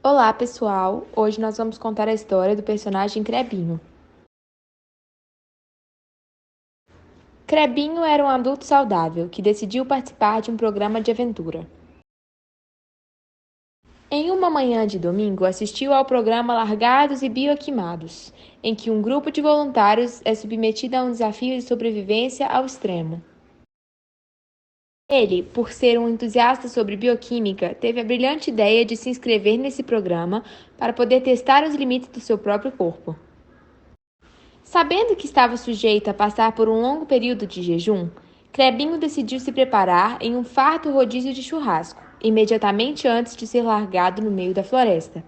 Olá, pessoal! Hoje nós vamos contar a história do personagem Crebinho. Crebinho era um adulto saudável que decidiu participar de um programa de aventura. Em uma manhã de domingo, assistiu ao programa Largados e Bioquimados, em que um grupo de voluntários é submetido a um desafio de sobrevivência ao extremo. Ele, por ser um entusiasta sobre bioquímica, teve a brilhante ideia de se inscrever nesse programa para poder testar os limites do seu próprio corpo. Sabendo que estava sujeito a passar por um longo período de jejum, Crebinho decidiu se preparar em um farto rodízio de churrasco, imediatamente antes de ser largado no meio da floresta.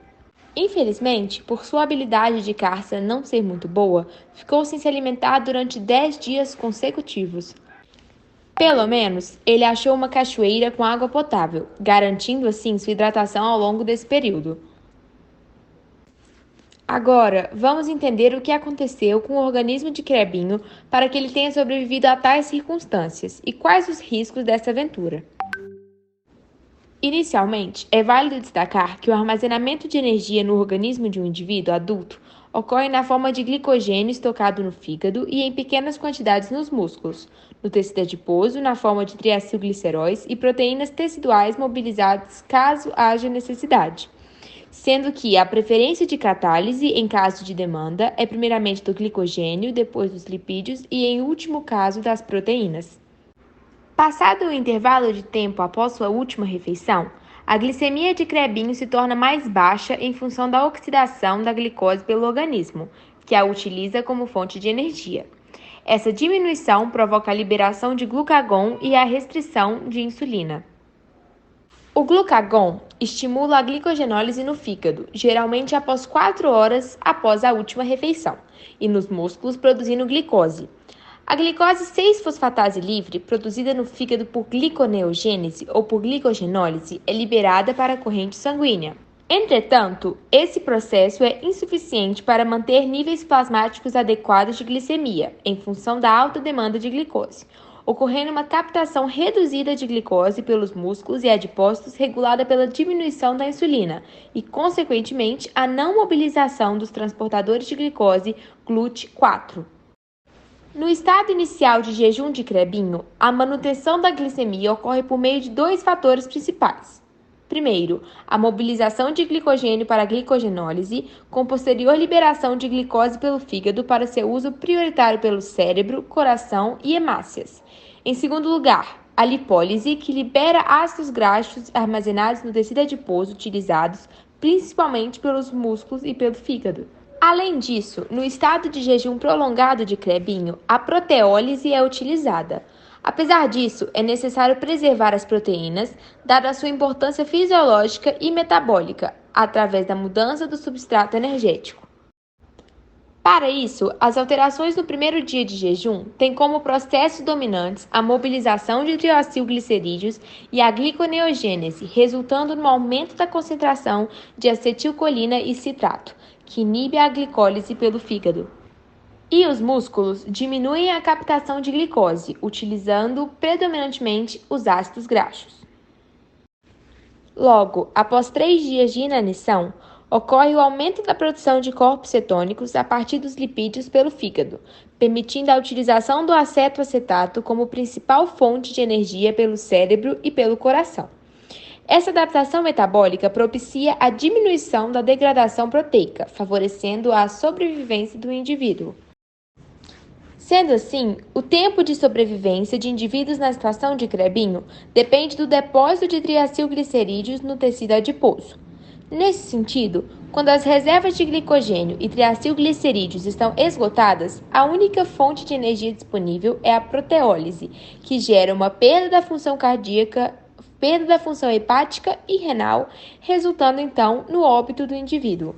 Infelizmente, por sua habilidade de caça não ser muito boa, ficou sem se alimentar durante 10 dias consecutivos. Pelo menos, ele achou uma cachoeira com água potável, garantindo assim sua hidratação ao longo desse período. Agora, vamos entender o que aconteceu com o organismo de Crebinho para que ele tenha sobrevivido a tais circunstâncias e quais os riscos dessa aventura. Inicialmente, é válido destacar que o armazenamento de energia no organismo de um indivíduo adulto ocorre na forma de glicogênio estocado no fígado e em pequenas quantidades nos músculos, no tecido adiposo, na forma de triacilgliceróis e proteínas teciduais mobilizadas caso haja necessidade, sendo que a preferência de catálise, em caso de demanda, é primeiramente do glicogênio, depois dos lipídios e, em último caso, das proteínas. Passado o intervalo de tempo após sua última refeição, a glicemia de Crebinho se torna mais baixa em função da oxidação da glicose pelo organismo, que a utiliza como fonte de energia. Essa diminuição provoca a liberação de glucagon e a restrição de insulina. O glucagon estimula a glicogenólise no fígado, geralmente após 4 horas após a última refeição, e nos músculos produzindo glicose. A glicose 6-fosfatase livre, produzida no fígado por gliconeogênese ou por glicogenólise, é liberada para a corrente sanguínea. Entretanto, esse processo é insuficiente para manter níveis plasmáticos adequados de glicemia, em função da alta demanda de glicose, ocorrendo uma captação reduzida de glicose pelos músculos e adipócitos regulada pela diminuição da insulina e, consequentemente, a não mobilização dos transportadores de glicose GLUT4. No estado inicial de jejum de Crebinho, a manutenção da glicemia ocorre por meio de 2 fatores principais. Primeiro, a mobilização de glicogênio para a glicogenólise, com posterior liberação de glicose pelo fígado para seu uso prioritário pelo cérebro, coração e hemácias. Em segundo lugar, a lipólise, que libera ácidos graxos armazenados no tecido adiposo utilizados principalmente pelos músculos e pelo fígado. Além disso, no estado de jejum prolongado de Crebinho, a proteólise é utilizada. Apesar disso, é necessário preservar as proteínas, dada a sua importância fisiológica e metabólica, através da mudança do substrato energético. Para isso, as alterações no primeiro dia de jejum têm como processos dominantes a mobilização de triacilglicerídeos e a gliconeogênese, resultando no aumento da concentração de acetilcolina e citrato, que inibe a glicólise pelo fígado. E os músculos diminuem a captação de glicose, utilizando predominantemente os ácidos graxos. Logo, após 3 dias de inanição, ocorre o aumento da produção de corpos cetônicos a partir dos lipídios pelo fígado, permitindo a utilização do acetoacetato como principal fonte de energia pelo cérebro e pelo coração. Essa adaptação metabólica propicia a diminuição da degradação proteica, favorecendo a sobrevivência do indivíduo. Sendo assim, o tempo de sobrevivência de indivíduos na situação de Crebinho depende do depósito de triacilglicerídeos no tecido adiposo. Nesse sentido, quando as reservas de glicogênio e triacilglicerídeos estão esgotadas, a única fonte de energia disponível é a proteólise, que gera uma perda da função cardíaca, perda da função hepática e renal, resultando então no óbito do indivíduo.